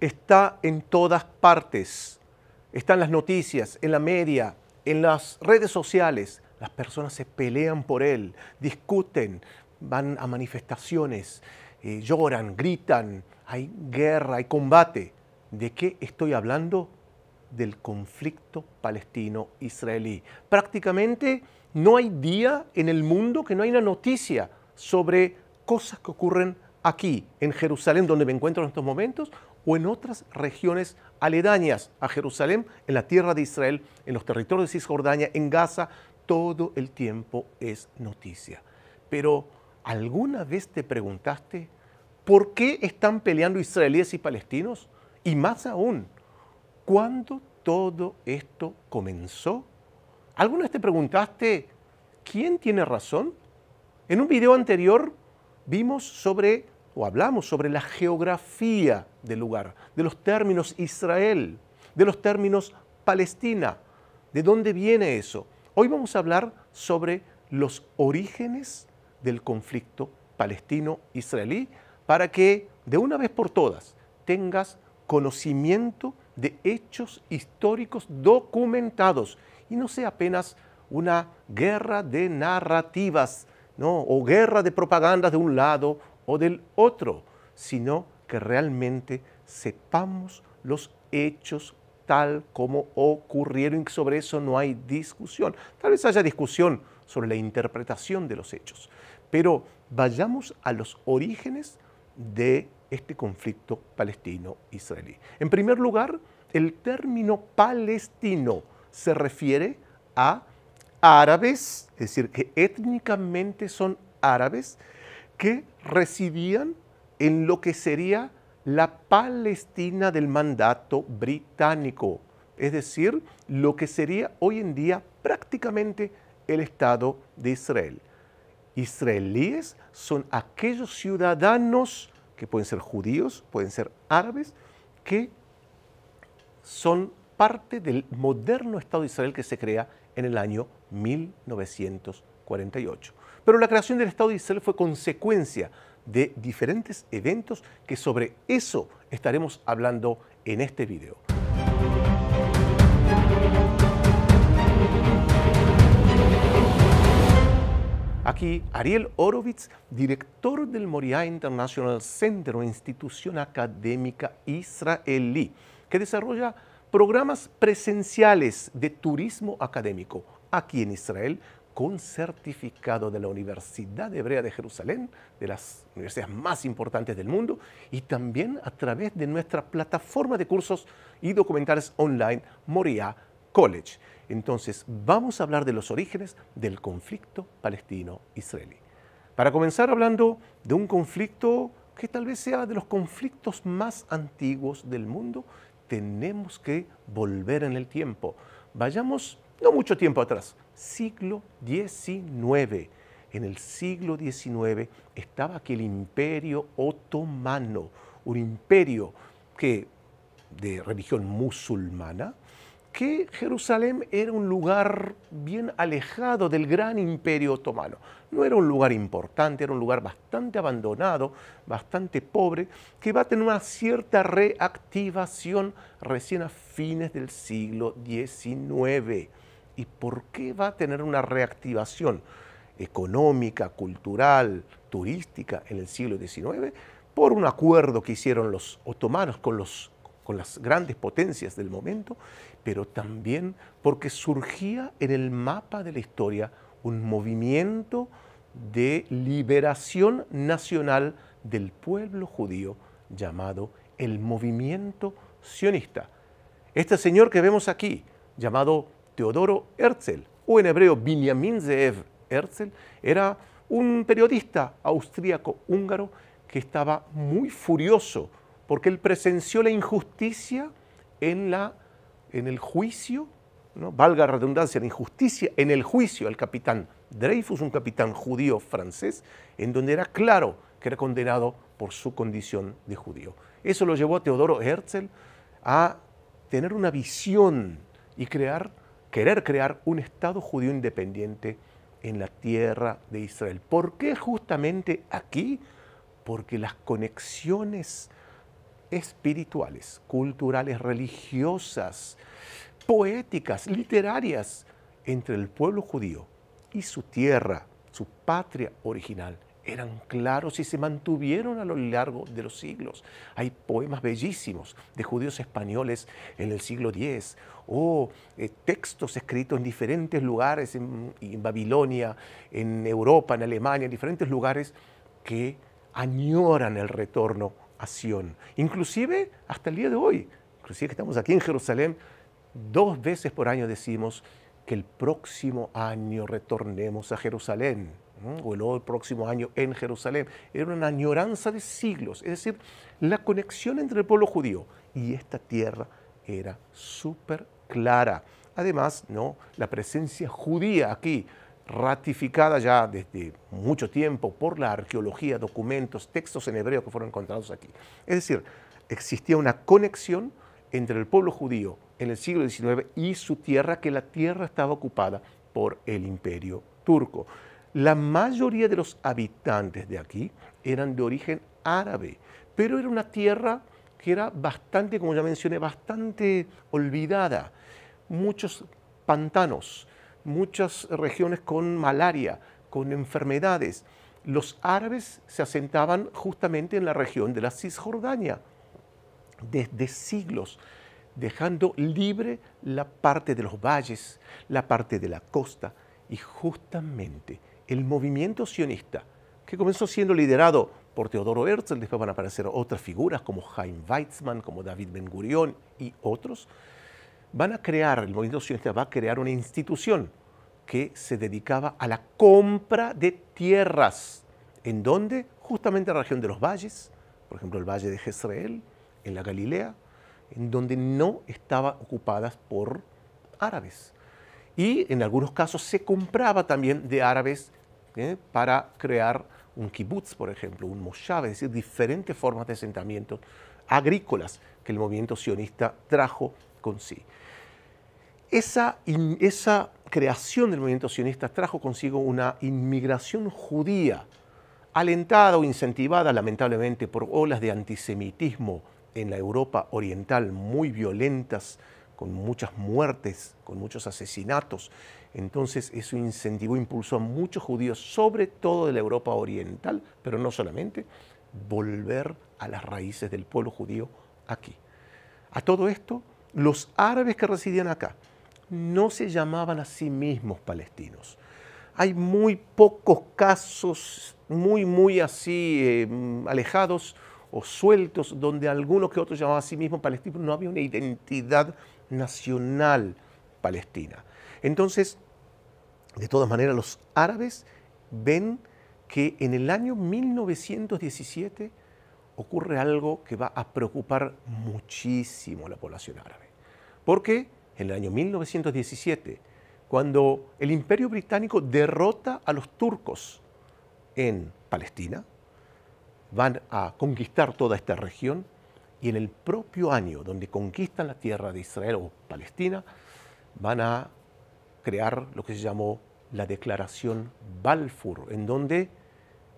está en todas partes. Está en las noticias, en la media, en las redes sociales. Las personas se pelean por él, discuten, van a manifestaciones, lloran, gritan, hay guerra, hay combate. ¿De qué estoy hablando? Del conflicto palestino-israelí. Prácticamente no hay día en el mundo que no haya una noticia sobre cosas que ocurren aquí, en Jerusalén, donde me encuentro en estos momentos, o en otras regiones aledañas a Jerusalén, en la tierra de Israel, en los territorios de Cisjordania, en Gaza. Todo el tiempo es noticia. Pero, ¿alguna vez te preguntaste por qué están peleando israelíes y palestinos? Y más aún, ¿cuándo todo esto comenzó? ¿Alguna vez te preguntaste quién tiene razón? En un video anterior hablamos sobre la geografía del lugar, de los términos Israel, de los términos Palestina. ¿De dónde viene eso? Hoy vamos a hablar sobre los orígenes del conflicto palestino-israelí para que de una vez por todas tengas conocimiento de hechos históricos documentados y no sea apenas una guerra de narrativas, ¿no? O guerra de propagandas de un lado o del otro, sino que realmente sepamos los hechos tal como ocurrieron y sobre eso no hay discusión. Tal vez haya discusión sobre la interpretación de los hechos, pero vayamos a los orígenes de este conflicto palestino-israelí. En primer lugar, el término palestino se refiere a árabes, es decir, que étnicamente son árabes, que residían en lo que sería la Palestina del mandato británico, es decir, lo que sería hoy en día prácticamente el Estado de Israel. Israelíes son aquellos ciudadanos que pueden ser judíos, pueden ser árabes, que son parte del moderno Estado de Israel que se crea en el año 1948. Pero la creación del Estado de Israel fue consecuencia de diferentes eventos que sobre eso estaremos hablando en este video. Aquí Ariel Horovitz, director del Moriah International Center, una institución académica israelí que desarrolla programas presenciales de turismo académico aquí en Israel con certificado de la Universidad Hebrea de Jerusalén, de las universidades más importantes del mundo, y también a través de nuestra plataforma de cursos y documentales online Moriah College. Entonces, vamos a hablar de los orígenes del conflicto palestino-israelí. Para comenzar hablando de un conflicto que tal vez sea de los conflictos más antiguos del mundo, tenemos que volver en el tiempo. Vayamos no mucho tiempo atrás, siglo XIX. En el siglo XIX estaba aquí el Imperio Otomano, un imperio de religión musulmana, que Jerusalén era un lugar bien alejado del gran Imperio Otomano. No era un lugar importante, era un lugar bastante abandonado, bastante pobre, que va a tener una cierta reactivación recién a fines del siglo XIX. ¿Y por qué va a tener una reactivación económica, cultural, turística en el siglo XIX? Por un acuerdo que hicieron los otomanos con las grandes potencias del momento, pero también porque surgía en el mapa de la historia un movimiento de liberación nacional del pueblo judío llamado el movimiento sionista. Este señor que vemos aquí, llamado Teodoro Herzl, o en hebreo Binyamin Zeev Herzl, era un periodista austríaco húngaro que estaba muy furioso porque él presenció la injusticia en el juicio, ¿no? Valga la redundancia, la injusticia en el juicio al capitán Dreyfus, un capitán judío francés, en donde era claro que era condenado por su condición de judío. Eso lo llevó a Teodoro Herzl a tener una visión y querer crear un Estado judío independiente en la tierra de Israel. ¿Por qué justamente aquí? Porque las conexiones espirituales, culturales, religiosas, poéticas, literarias entre el pueblo judío y su tierra, su patria original, eran claros y se mantuvieron a lo largo de los siglos. Hay poemas bellísimos de judíos españoles en el siglo X o textos escritos en diferentes lugares, en Babilonia, en Europa, en Alemania, en diferentes lugares que añoran el retorno a Sión. Inclusive hasta el día de hoy, inclusive que estamos aquí en Jerusalén, 2 veces por año decimos que el próximo año retornemos a Jerusalén, ¿no? O el próximo año en Jerusalén. Era una añoranza de siglos, es decir, la conexión entre el pueblo judío y esta tierra era súper clara. Además, ¿no?, la presencia judía aquí, ratificada ya desde mucho tiempo por la arqueología, documentos, textos en hebreo que fueron encontrados aquí. Es decir, existía una conexión entre el pueblo judío en el siglo XIX y su tierra, que la tierra estaba ocupada por el Imperio Turco. La mayoría de los habitantes de aquí eran de origen árabe, pero era una tierra que era bastante, como ya mencioné, bastante olvidada. Muchos pantanos, muchas regiones con malaria, con enfermedades. Los árabes se asentaban justamente en la región de la Cisjordania desde siglos, dejando libre la parte de los valles, la parte de la costa, y justamente el movimiento sionista, que comenzó siendo liderado por Teodoro Herzl, después van a aparecer otras figuras como Chaim Weizmann, como David Ben Gurión y otros, el movimiento sionista va a crear una institución que se dedicaba a la compra de tierras. ¿En dónde? Justamente en la región de los valles, por ejemplo el valle de Jezreel, en la Galilea, en donde no estaban ocupadas por árabes. Y en algunos casos se compraba también de árabes para crear un kibutz, por ejemplo, un moshav, es decir, diferentes formas de asentamientos agrícolas que el movimiento sionista trajo con sí. Esa creación del movimiento sionista trajo consigo una inmigración judía, alentada o incentivada lamentablemente por olas de antisemitismo en la Europa oriental muy violentas, con muchas muertes, con muchos asesinatos. Entonces eso incentivó, impulsó a muchos judíos, sobre todo de la Europa oriental, pero no solamente, volver a las raíces del pueblo judío aquí. A todo esto, los árabes que residían acá no se llamaban a sí mismos palestinos. Hay muy pocos casos, muy así alejados o sueltos, donde alguno que otro llamaba a sí mismo palestino. No había una identidad nacional palestina. Entonces, de todas maneras, los árabes ven que en el año 1917 ocurre algo que va a preocupar muchísimo a la población árabe. Porque en el año 1917, cuando el Imperio Británico derrota a los turcos en Palestina, van a conquistar toda esta región, y en el propio año donde conquistan la tierra de Israel o Palestina, van a crear lo que se llamó la Declaración Balfour, en donde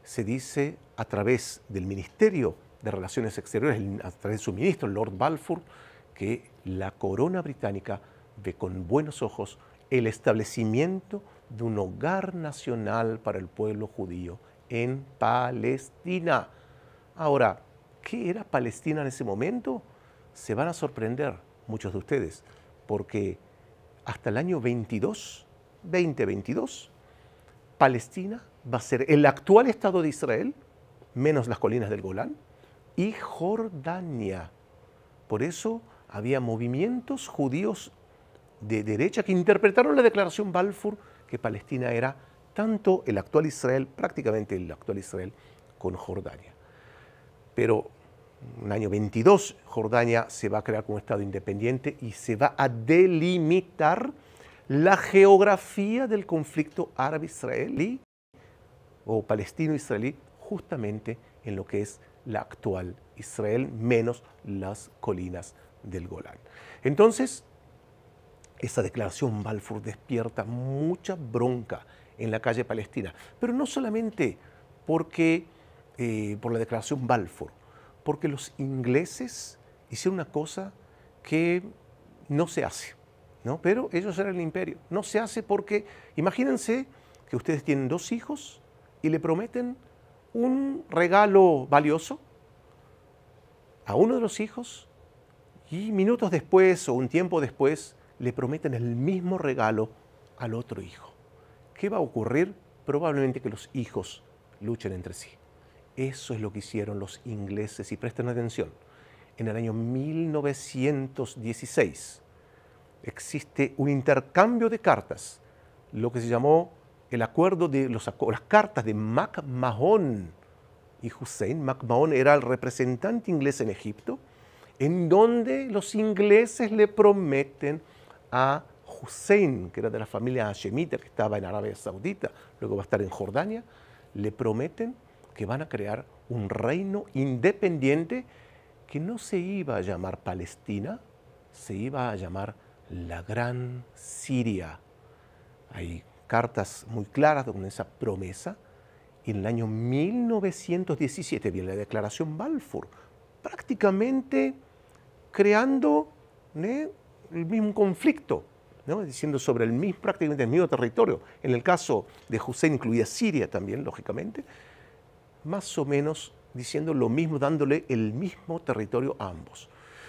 se dice a través del Ministerio de Relaciones Exteriores, a través de su ministro, Lord Balfour, que la corona británica ve con buenos ojos el establecimiento de un hogar nacional para el pueblo judío en Palestina. Ahora, ¿qué era Palestina en ese momento? Se van a sorprender muchos de ustedes, porque hasta el año 2022, Palestina va a ser el actual Estado de Israel, menos las colinas del Golán, y Jordania. Por eso había movimientos judíos de derecha que interpretaron la Declaración Balfour, que Palestina era tanto el actual Israel, prácticamente el actual Israel, con Jordania. Pero en el año 22, Jordania se va a crear como un Estado independiente y se va a delimitar la geografía del conflicto árabe-israelí o palestino-israelí, justamente en lo que es la actual Israel, menos las colinas del Golán. Entonces, esa declaración Balfour despierta mucha bronca en la calle palestina, pero no solamente por la declaración Balfour, Porque los ingleses hicieron una cosa que no se hace, ¿no? Pero ellos eran el imperio. No se hace porque, imagínense que ustedes tienen 2 hijos y le prometen un regalo valioso a uno de los hijos y minutos después o un tiempo después le prometen el mismo regalo al otro hijo. ¿Qué va a ocurrir? Probablemente que los hijos luchen entre sí. Eso es lo que hicieron los ingleses y presten atención. En el año 1916 existe un intercambio de cartas, lo que se llamó el acuerdo de las cartas de MacMahon y Hussein. MacMahon era el representante inglés en Egipto, en donde los ingleses le prometen a Hussein, que era de la familia hashemita, que estaba en Arabia Saudita, luego va a estar en Jordania, le prometen que van a crear un reino independiente que no se iba a llamar Palestina, se iba a llamar la Gran Siria. Hay cartas muy claras con esa promesa. Y en el año 1917 viene la Declaración Balfour, prácticamente creando el mismo conflicto, ¿no? Diciendo sobre prácticamente el mismo territorio. En el caso de Hussein incluía Siria también, lógicamente, más o menos diciendo lo mismo, dándole el mismo territorio a ambos.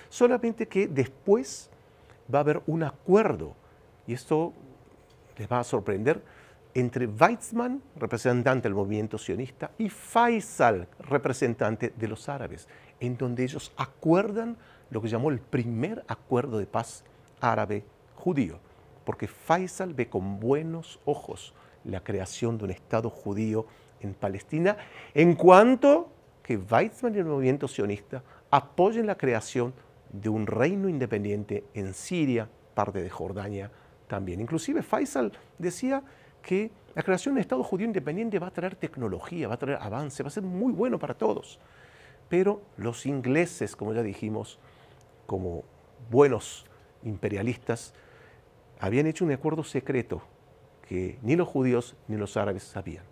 Solamente que después va a haber un acuerdo, y esto les va a sorprender, entre Weizmann, representante del movimiento sionista, y Faisal, representante de los árabes, en donde ellos acuerdan lo que llamó el primer acuerdo de paz árabe-judío, porque Faisal ve con buenos ojos la creación de un Estado judío en Palestina, en cuanto que Weizmann y el movimiento sionista apoyen la creación de un reino independiente en Siria, parte de Jordania también. Inclusive Faisal decía que la creación de un Estado judío independiente va a traer tecnología, va a traer avance, va a ser muy bueno para todos. Pero los ingleses, como ya dijimos, como buenos imperialistas, habían hecho un acuerdo secreto que ni los judíos ni los árabes sabían.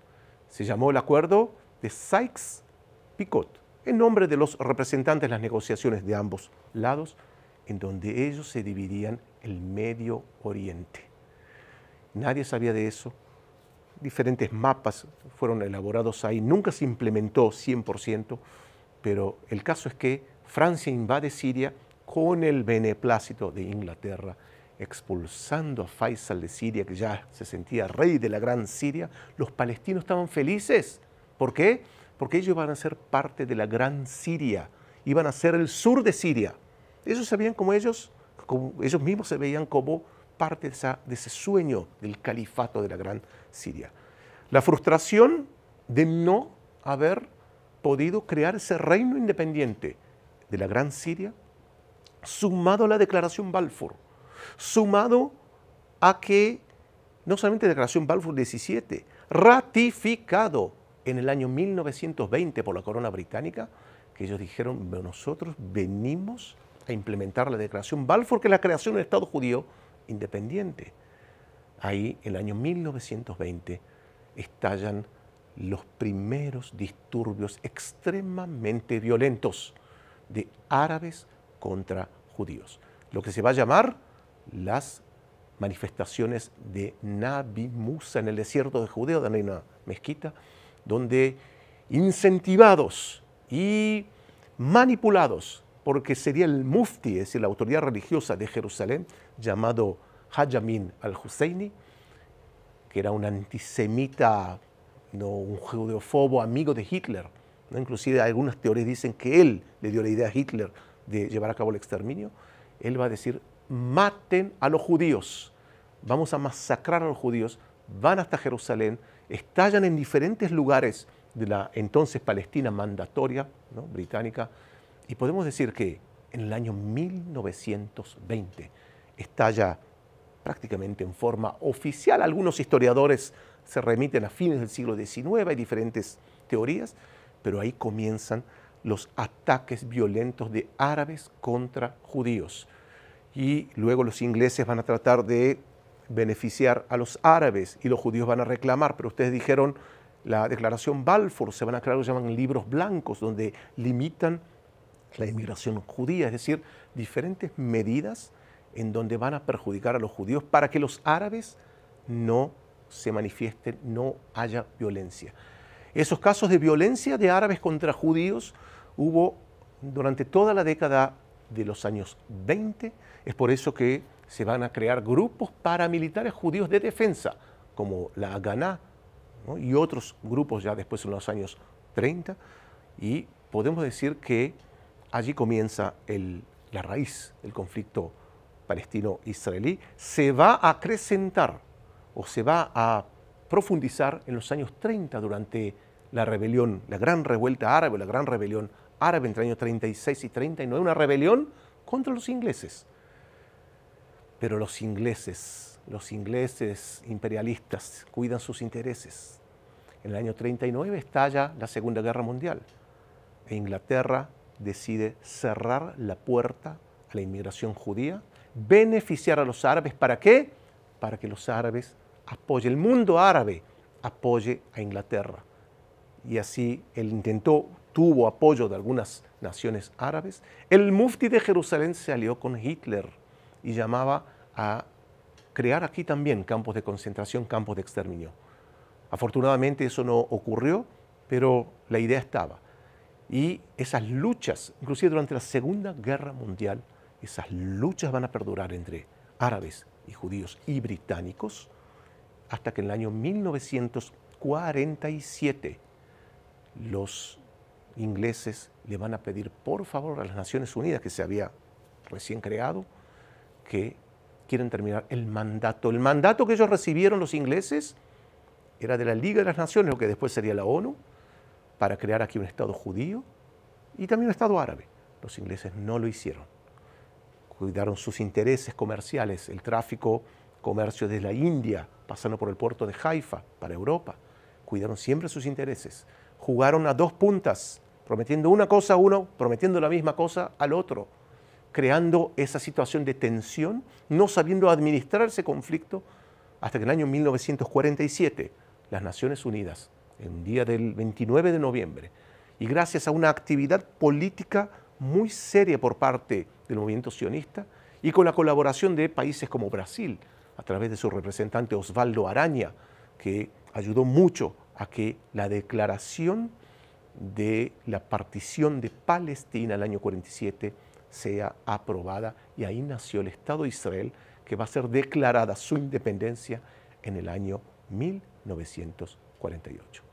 Se llamó el acuerdo de Sykes-Picot, en nombre de los representantes de las negociaciones de ambos lados, en donde ellos se dividían el Medio Oriente. Nadie sabía de eso. Diferentes mapas fueron elaborados ahí. Nunca se implementó 100%, pero el caso es que Francia invade Siria con el beneplácito de Inglaterra, expulsando a Faisal de Siria, que ya se sentía rey de la Gran Siria. Los palestinos estaban felices. ¿Por qué? Porque ellos iban a ser parte de la Gran Siria, iban a ser el sur de Siria. Ellos sabían como ellos mismos se veían como parte de ese sueño del califato de la Gran Siria. La frustración de no haber podido crear ese reino independiente de la Gran Siria, sumado a la Declaración Balfour, sumado a que, no solamente la Declaración Balfour 17, ratificado en el año 1920 por la corona británica, que ellos dijeron, nosotros venimos a implementar la Declaración Balfour, que es la creación del Estado judío independiente. Ahí, en el año 1920, estallan los primeros disturbios extremadamente violentos de árabes contra judíos, lo que se va a llamar las manifestaciones de Nabi Musa en el desierto de Judea, donde hay una mezquita, donde incentivados y manipulados, porque sería el mufti, es decir, la autoridad religiosa de Jerusalén, llamado Haj Amin al-Husseini, que era un antisemita, no, un judeofobo amigo de Hitler, ¿no? Inclusive algunas teorías dicen que él le dio la idea a Hitler de llevar a cabo el exterminio. Él va a decir, maten a los judíos, vamos a masacrar a los judíos, van hasta Jerusalén, estallan en diferentes lugares de la entonces Palestina mandatoria, ¿no?, británica, y podemos decir que en el año 1920 estalla prácticamente en forma oficial. Algunos historiadores se remiten a fines del siglo XIX, hay diferentes teorías, pero ahí comienzan los ataques violentos de árabes contra judíos. Y luego los ingleses van a tratar de beneficiar a los árabes y los judíos van a reclamar, pero ustedes dijeron la Declaración Balfour, se van a crear lo que llaman libros blancos, donde limitan la inmigración judía, es decir, diferentes medidas en donde van a perjudicar a los judíos para que los árabes no se manifiesten, no haya violencia. Esos casos de violencia de árabes contra judíos hubo durante toda la década de los años 20. Es por eso que se van a crear grupos paramilitares judíos de defensa, como la Haganá, ¿no? Y otros grupos ya después en los años 30. Y podemos decir que allí comienza la raíz del conflicto palestino-israelí. Se va a acrecentar o se va a profundizar en los años 30 durante la rebelión, la gran revuelta árabe, la gran rebelión árabe entre el año 36 y 39, una rebelión contra los ingleses. Pero los ingleses imperialistas cuidan sus intereses. En el año 39 estalla la Segunda Guerra Mundial e Inglaterra decide cerrar la puerta a la inmigración judía, beneficiar a los árabes. ¿Para qué? Para que los árabes apoyen, el mundo árabe apoye a Inglaterra. Y así él tuvo apoyo de algunas naciones árabes. El mufti de Jerusalén se alió con Hitler y llamaba a crear aquí también campos de concentración, campos de exterminio. Afortunadamente eso no ocurrió, pero la idea estaba. Y esas luchas, inclusive durante la Segunda Guerra Mundial, esas luchas van a perdurar entre árabes y judíos y británicos hasta que en el año 1947 los ingleses le van a pedir por favor a las Naciones Unidas, que se había recién creado, que quieren terminar el mandato. El mandato que ellos recibieron los ingleses era de la Liga de las Naciones, lo que después sería la ONU, para crear aquí un Estado judío y también un Estado árabe. Los ingleses no lo hicieron. Cuidaron sus intereses comerciales, el tráfico, comercio desde la India, pasando por el puerto de Haifa para Europa. Cuidaron siempre sus intereses. Jugaron a dos puntas, prometiendo una cosa a uno, prometiendo la misma cosa al otro, creando esa situación de tensión, no sabiendo administrar ese conflicto, hasta que en el año 1947 las Naciones Unidas, en un día del 29 de noviembre, y gracias a una actividad política muy seria por parte del movimiento sionista y con la colaboración de países como Brasil, a través de su representante Osvaldo Aranha, que ayudó mucho a que la declaración de la partición de Palestina el año 47 sea aprobada, y ahí nació el Estado de Israel, que va a ser declarada su independencia en el año 1948.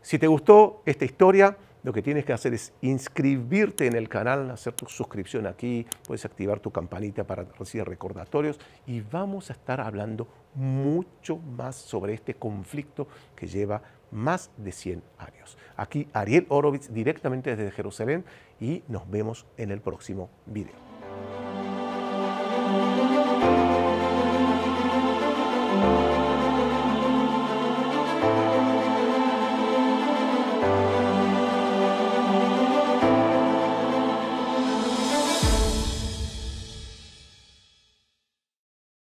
Si te gustó esta historia, lo que tienes que hacer es inscribirte en el canal, hacer tu suscripción aquí, puedes activar tu campanita para recibir recordatorios, y vamos a estar hablando mucho más sobre este conflicto que lleva más de 100 años. Aquí Ariel Horovitz directamente desde Jerusalén, y nos vemos en el próximo video.